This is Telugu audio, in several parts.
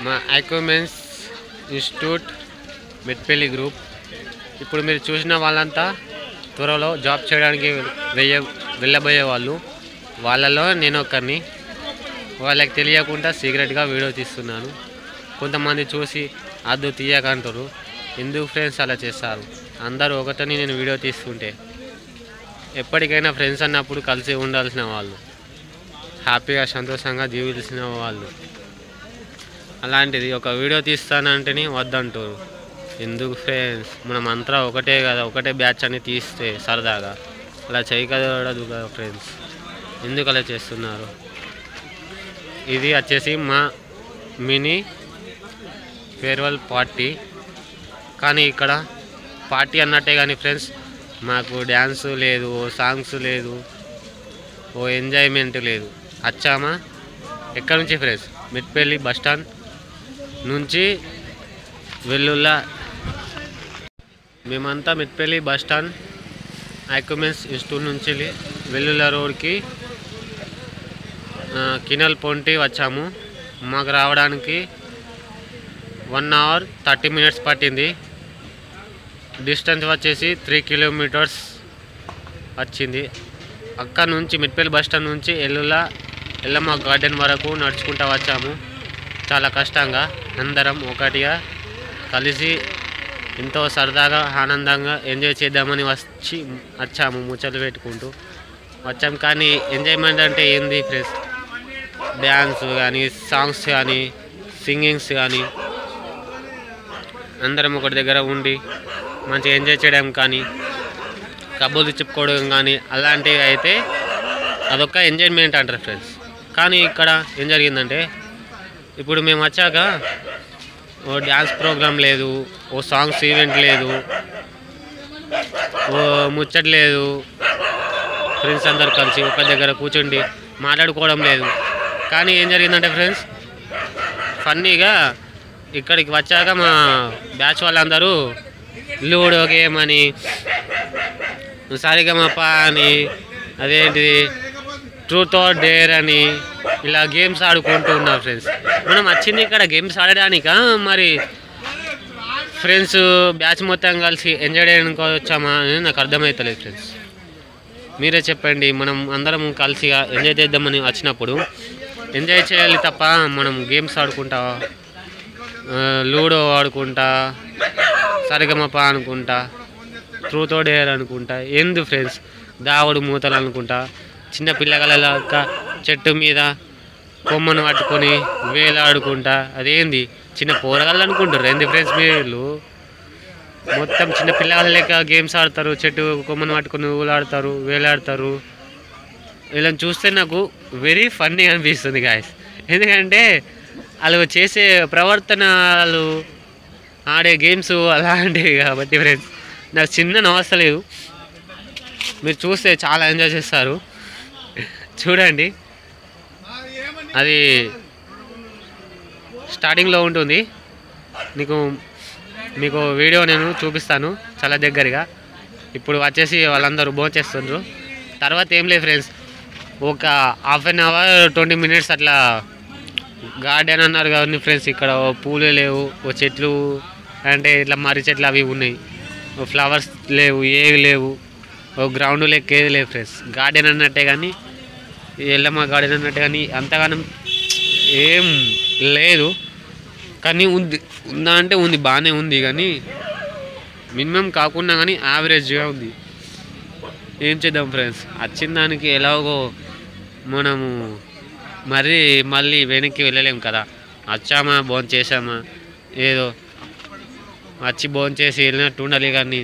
మా అక్విప్మెంట్స్ ఇన్స్టిట్యూట్ మెట్పల్లి గ్రూప్. ఇప్పుడు మీరు చూసిన వాళ్ళంతా త్వరలో జాబ్ చేయడానికి వెళ్ళబోయే వాళ్ళు. వాళ్ళలో నేను ఒకరిని. వాళ్ళకి తెలియకుండా సీక్రెట్గా వీడియో తీస్తున్నాను. కొంతమంది చూసి అద్దు తీయకంటారు. ఎందుకు ఫ్రెండ్స్ అలా చేస్తారు? అందరూ ఒకటని నేను వీడియో తీస్తుంటే. ఎప్పటికైనా ఫ్రెండ్స్ అన్నప్పుడు కలిసి ఉండాల్సిన వాళ్ళు, హ్యాపీగా సంతోషంగా జీవించిన వాళ్ళు. అలాంటిది ఒక వీడియో తీస్తానంటేనే వద్దంటారు. ఎందుకు ఫ్రెండ్స్? మనం అంతా ఒకటే కదా, ఒకటే బ్యాచ్ అని తీస్తే సరదాగా. అలా చేయకూడదు కదా ఫ్రెండ్స్. ఎందుకు అలా చేస్తున్నారు? ఇది వచ్చేసి మా మినీ ఫేర్వెల్ పార్టీ. కానీ ఇక్కడ పార్టీ అన్నట్టే కానీ ఫ్రెండ్స్, మాకు డ్యాన్స్ లేదు, సాంగ్స్ లేదు, ఓ ఎంజాయ్మెంట్ లేదు. వచ్చామా ఎక్కడి నుంచి ఫ్రెండ్స్? మెట్పల్లి బస్టాండ్ నుంచి వెల్లుల్లా. మేమంతా మెట్పల్లి బస్టాండ్ అక్విప్మెంట్స్ ఇన్స్టిట్యూట్ నుంచి వెల్లుల్లా రోడ్కి కినల్ పొంటి వచ్చాము. మాకు రావడానికి 1 hour 30 minutes పట్టింది. డిస్టెన్స్ వచ్చేసి 3 kilometers వచ్చింది. అక్కడ నుంచి మెట్పల్లి బస్టాండ్ నుంచి ఎల్లమ్మ గార్డెన్ వరకు నడుచుకుంటూ వచ్చాము. చాలా కష్టంగా అందరం ఒకటిగా కలిసి ఎంతో సరదాగా ఆనందంగా ఎంజాయ్ చేద్దామని వచ్చాము. ముచ్చట్లు పెట్టుకుంటూ వచ్చాము. కానీ ఎంజాయ్మెంట్ అంటే ఏంది ఫ్రెండ్స్? డ్యాన్స్ కానీ, సాంగ్స్ కానీ, సింగింగ్స్ కానీ, అందరం ఒకటి దగ్గర ఉండి మంచిగా ఎంజాయ్ చేయడం కానీ, కబుర్లు చెప్పుకోవడం కానీ, అలాంటివి అయితే అదొక ఎంజాయ్మెంట్ అంటారు ఫ్రెండ్స్. కానీ ఇక్కడ ఏం జరిగిందంటే, ఇప్పుడు మేము వచ్చాక ఓ డ్యాన్స్ ప్రోగ్రామ్ లేదు, ఓ సాంగ్స్ ఈవెంట్ లేదు, ఓ ముచ్చట లేదు. ఫ్రెండ్స్ అందరు కలిసి ఒక దగ్గర కూర్చుండి మాట్లాడుకోవడం లేదు. కానీ ఏం జరిగిందంటే ఫ్రెండ్స్, ఫన్నీగా ఇక్కడికి వచ్చాక మా బ్యాచ్ వాళ్ళందరూ లూడో గేమ్ అని, సరిగమప అని, అదేంటిది ట్రూత్ ఆర్ డేర్ అని, ఇలా గేమ్స్ ఆడుకుంటూ ఉన్నారు ఫ్రెండ్స్. మనం వచ్చింది ఇక్కడ గేమ్స్ ఆడడానికా, మరి ఫ్రెండ్స్ బ్యాచ్ మొత్తం కలిసి ఎంజాయ్ చేయడానికి వచ్చామా అని నాకు అర్థమవుతలేదు ఫ్రెండ్స్. మీరే చెప్పండి. మనం అందరం కలిసి ఎంజాయ్ చేద్దామని వచ్చినప్పుడు ఎంజాయ్ చేయాలి తప్ప మనం గేమ్స్ ఆడుకుంటా, లూడో ఆడుకుంటా, సరిగమప అనుకుంటా, ట్రూత్ ఆర్ డేర్ అనుకుంటా, ఎందు ఫ్రెండ్స్ దావుడు మూతలు అనుకుంటా, చిన్న పిల్లగాళ్ళ చెట్టు మీద కొమ్మను పట్టుకొని వేలాడుకుంటా, అదేంది చిన్న పోరగాళ్ళు అనుకుంటారు ఏంది ఫ్రెండ్స్? మీరు మొత్తం చిన్న పిల్లగాళ్ళ లెక్క గేమ్స్ ఆడతారు, చెట్టు కొమ్మను పట్టుకొని ఊలాడతారు, వేలాడతారు. ఇలా చూస్తే నాకు వెరీ ఫన్నీ అనిపిస్తుంది గాయస్. ఎందుకంటే వాళ్ళు చేసే ప్రవర్తనలు, ఆడే గేమ్స్ అలాంటివి కాబట్టి ఫ్రెండ్స్ నాకు చిన్న నవస్తలేదు. మీరు చూస్తే చాలా ఎంజాయ్ చేస్తారు. చూడండి, అది స్టార్టింగ్లో ఉంటుంది. మీకు వీడియో నేను చూపిస్తాను చాలా దగ్గరగా. ఇప్పుడు వచ్చేసి వాళ్ళందరూ భోంచేస్తుండ్రు. తర్వాత ఏం లేదు ఫ్రెండ్స్, ఒక 1/2 hour 20 minutes అట్లా గార్డెన్ అన్నారు కానీ ఫ్రెండ్స్, ఇక్కడ పూలు లేవు, ఓ చెట్లు అంటే ఇట్లా మర్రి చెట్లు అవి ఉన్నాయి, ఓ ఫ్లవర్స్ లేవు, ఏవి లేవు, ఓ గ్రౌండ్ లెక్క ఏది లేవు ఫ్రెండ్స్. గార్డెన్ అన్నట్టే కానీ, ఎల్లమ్మ గార్డెన్ అన్నట్టే కానీ అంతగానం ఏం లేదు. కానీ ఉందా అంటే ఉంది, బాగానే ఉంది. కానీ మినిమం కాకుండా కానీ యావరేజ్గా ఉంది. ఏం చేద్దాం ఫ్రెండ్స్? వచ్చిన దానికి ఎలాగో మనము మళ్ళీ వెనక్కి వెళ్ళలేము కదా. వచ్చామా, భోజనం చేసామా, ఏదో వచ్చి భోజనం చేసి వెళ్ళినట్టు ఉండాలి. కానీ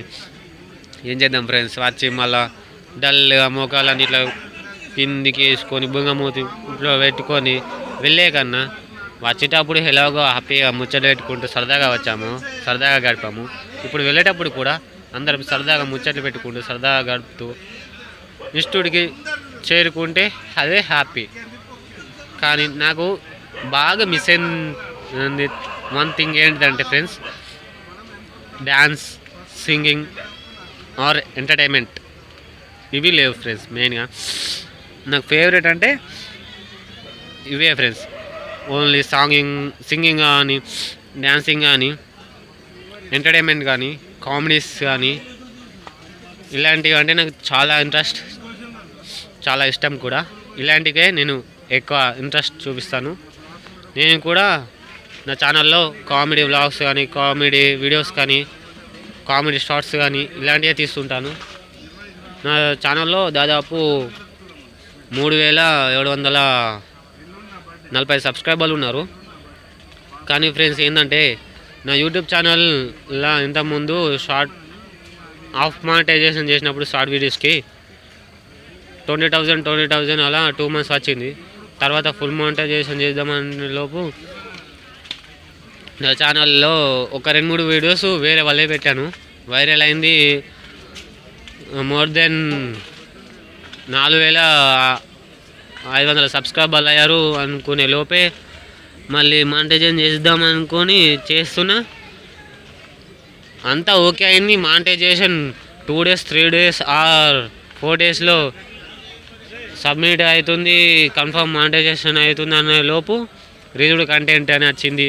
ఏం చేద్దాం ఫ్రెండ్స్? వచ్చి మళ్ళా డల్గా మోకాలని ఇట్లా కిందికి వేసుకొని బుంగమూతి ఇంట్లో పెట్టుకొని వెళ్ళే కన్నా వచ్చేటప్పుడు ఎలాగో హ్యాపీగా ముచ్చట పెట్టుకుంటూ సరదాగా వచ్చాము, సరదాగా గడిపాము. ఇప్పుడు వెళ్ళేటప్పుడు కూడా అందరం సరదాగా ముచ్చట్లు పెట్టుకుంటూ సరదాగా గడుపుతూ ఇన్స్టిట్యూట్కి చేరుకుంటే అదే హ్యాపీ. కానీ నాకు బాగా మిస్ అయింది వన్ థింగ్ ఏంటంటే friends, dance, singing or entertainment ఇవి లేవు ఫ్రెండ్స్. మెయిన్గా నాకు ఫేవరెట్ అంటే ఇవే ఫ్రెండ్స్. ఓన్లీ సింగింగ్ కానీ, డ్యాన్సింగ్ కానీ, ఎంటర్టైన్మెంట్ కానీ, కామెడీస్ కానీ, ఇలాంటివి అంటే నాకు చాలా ఇంట్రెస్ట్, చాలా ఇష్టం కూడా. ఇలాంటివే నేను ఎక్కువ ఇంట్రెస్ట్ చూపిస్తాను. నేను కూడా నా ఛానల్లో కామెడీ వ్లాగ్స్ కానీ, కామెడీ వీడియోస్ కానీ, కామెడీ షార్ట్స్ కానీ ఇలాంటివే తీస్తుంటాను. నా ఛానల్లో దాదాపు 3740 సబ్స్క్రైబర్లు ఉన్నారు. కానీ ఫ్రెండ్స్ ఏంటంటే నా యూట్యూబ్ ఛానల్లో ఇంతకుముందు హాఫ్ మానిటైజేషన్ చేసినప్పుడు షార్ట్ వీడియోస్కి 20,000 అలా 2 months వచ్చింది. తర్వాత ఫుల్ మానిటైజేషన్ చేద్దామనే లోపు నా ఛానల్లో ఒక 2-3 వీడియోస్ వేరే వాళ్ళే పెట్టాను. వైరల్ అయింది. మోర్ దెన్ 4,500 సబ్స్క్రైబర్లు అయ్యారు అనుకునే లోపే మళ్ళీ మానిటైజేషన్ చేద్దాం అనుకొని చేస్తున్నా. అంతా ఓకే అయింది. మానిటైజేషన్ 2 days 3 days ఆర్ 4 daysలో సబ్మిట్ అవుతుంది, కన్ఫర్మ్ మానిటైజేషన్ అవుతుంది అనే లోపు రీజుడ్ కంటెంట్ అని వచ్చింది,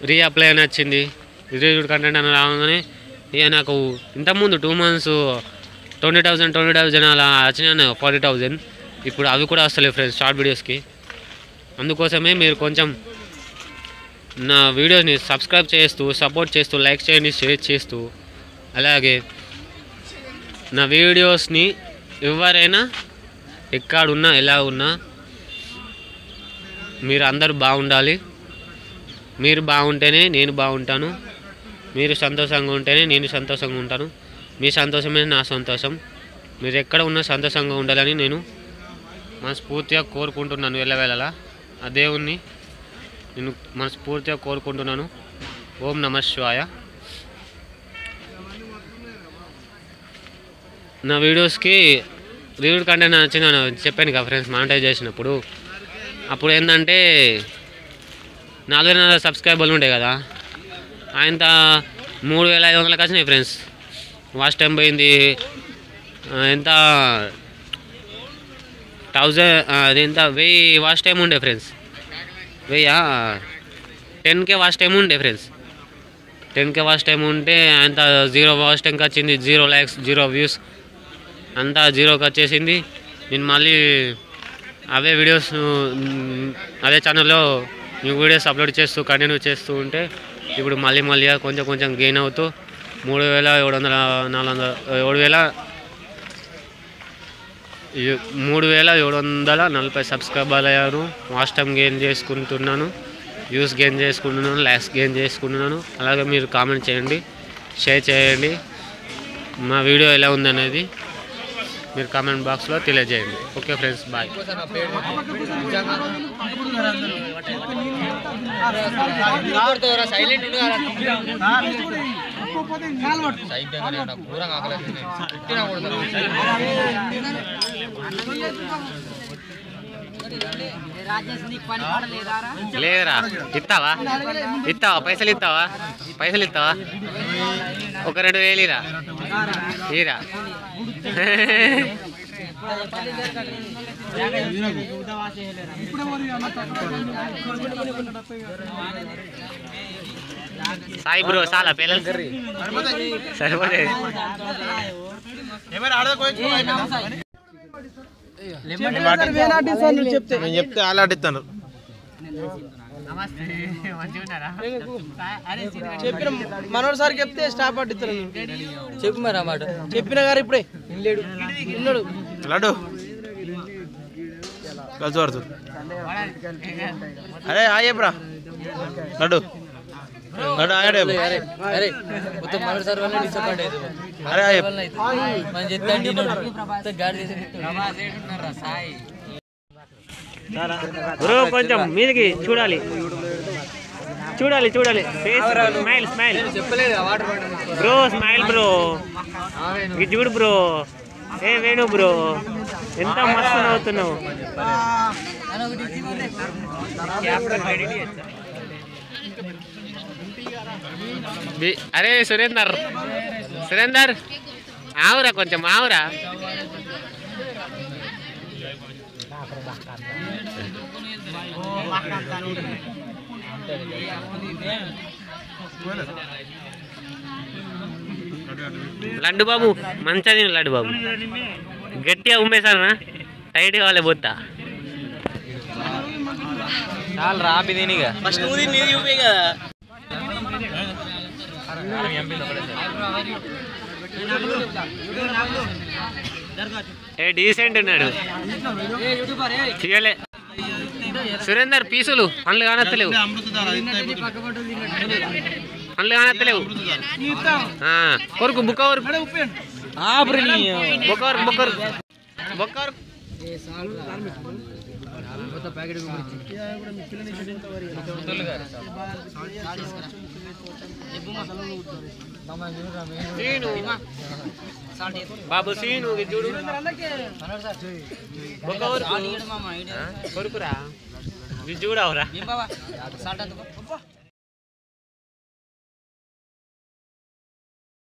రీఅప్లై అని వచ్చింది. రీజుడ్ కంటెంట్ అని రాగానే ఇక నాకు ఇంతకుముందు 2 months 20,000 అలా వచ్చినాయి, 40,000. ఇప్పుడు అవి కూడా వస్తలేవు ఫ్రెండ్స్ షార్ట్ వీడియోస్కి. అందుకోసమే మీరు కొంచెం నా వీడియోని సబ్స్క్రైబ్ చేస్తూ, సపోర్ట్ చేస్తూ, లైక్ చేయండి, షేర్ చేస్తూ, అలాగే నా వీడియోస్ని ఎవరైనా ఎక్కడున్నా ఎలా ఉన్నా మీరు అందరూ బాగుండాలి. మీరు బాగుంటేనే నేను బాగుంటాను, మీరు సంతోషంగా ఉంటేనే నేను సంతోషంగా ఉంటాను. మీ సంతోషమే నా సంతోషం. మీరు ఎక్కడ ఉన్నా సంతోషంగా ఉండాలని నేను మనస్ఫూర్తిగా కోరుకుంటున్నాను. వెళ్ళవేళలా ఆ దేవుణ్ణి నేను మనస్ఫూర్తిగా కోరుకుంటున్నాను. ఓం నమః శివాయ. నా వీడియోస్కి రివ్యూ కంటెంట్ నచ్చిందని చెప్పాను కదా ఫ్రెండ్స్ మానిటైజ్ చేసినప్పుడు. అప్పుడు ఏంటంటే 4,500 సబ్స్క్రైబర్లు ఉండే కదా, ఆయన 3,500 వచ్చినాయి ఫ్రెండ్స్. వాచ్ టైం పోయింది ఎంత 1000 వాచ్ టైం ఉండే ఫ్రెండ్స్. 10K వాచ్ టైం ఉండే ఫ్రెండ్స్. 10K వాచ్ టైం ఉంటే అంత 0 వాచ్ టైంకి వచ్చింది, 0 likes 0 views అంతా 0కి వచ్చేసింది. నేను మళ్ళీ అవే వీడియోస్ అదే ఛానల్లో న్యూ వీడియోస్ అప్లోడ్ చేస్తూ కంటిన్యూ చేస్తూ ఉంటే ఇప్పుడు మళ్ళీ కొంచెం గెయిన్ అవుతూ 3,740 సబ్స్క్రైబర్లు అయ్యారు. వాచ్ టైం గెయిన్ చేసుకుంటున్నాను, వ్యూస్ గెయిన్ చేసుకుంటున్నాను, లైక్స్ గెయిన్ చేసుకుంటున్నాను. అలాగే మీరు కామెంట్ చేయండి, షేర్ చేయండి. మా వీడియో ఎలా ఉందనేది మీరు కామెంట్ బాక్స్లో తెలియజేయండి. Okay friends, bye. లేదురా, ఇస్తావా పైసలు ఇస్తావా ఒక 2,000 ఈరా. సాయి బ్రో చాలా పిల్లలు సరిపోతే చెప్తే అలాడిస్తాను. చెప్పిన మనోడు సార్ చెప్తే స్టాప్ పట్టిస్తాను. చెప్పు మరి అన్నమాట. చెప్పిన గారు ఇప్పుడే ఉన్నాడు లడ్డు కలిసి పడుతుంది. అరే ఆయబ్రా లడ్డు ఆడే మొత్తం మనోడు సార్ వల్ల డిసప్పాయింట్ అవుతుంది. అరే ఆయ మనం చెప్తాండి బ్రో కొంచెం మీదకి చూడాలి. స్మైల్ బ్రో, స్మైల్ బ్రో, ఇది చూడు బ్రో. ఏ వేణు బ్రో, ఎంత మస్తు నవ్వుతున్నావు. అరే సురేందర్ ఆవురా, కొంచెం ఆవురా. లడ్డు బాబు మంచిగా తిను లడ్డు బాబు గట్టిగా ఉమ్మేసానా టైట్ కావాలి పోతా చాలు రాపి దీనిగా ఫస్ట్ నువ్వు తిని నీది చూపే కదా ఏ డీసెంట్ ఉన్నాడు తీయలే సురేందర్ పీసులు పండ్లు కానత్తలేవు పండ్లు కానత్తలేవు కొరకు బుక్క వరకు బొక్క వరకు బొక్క వరకు బొక్క వరకు బాబు సీను చూడు కొరుకురా చూడవురా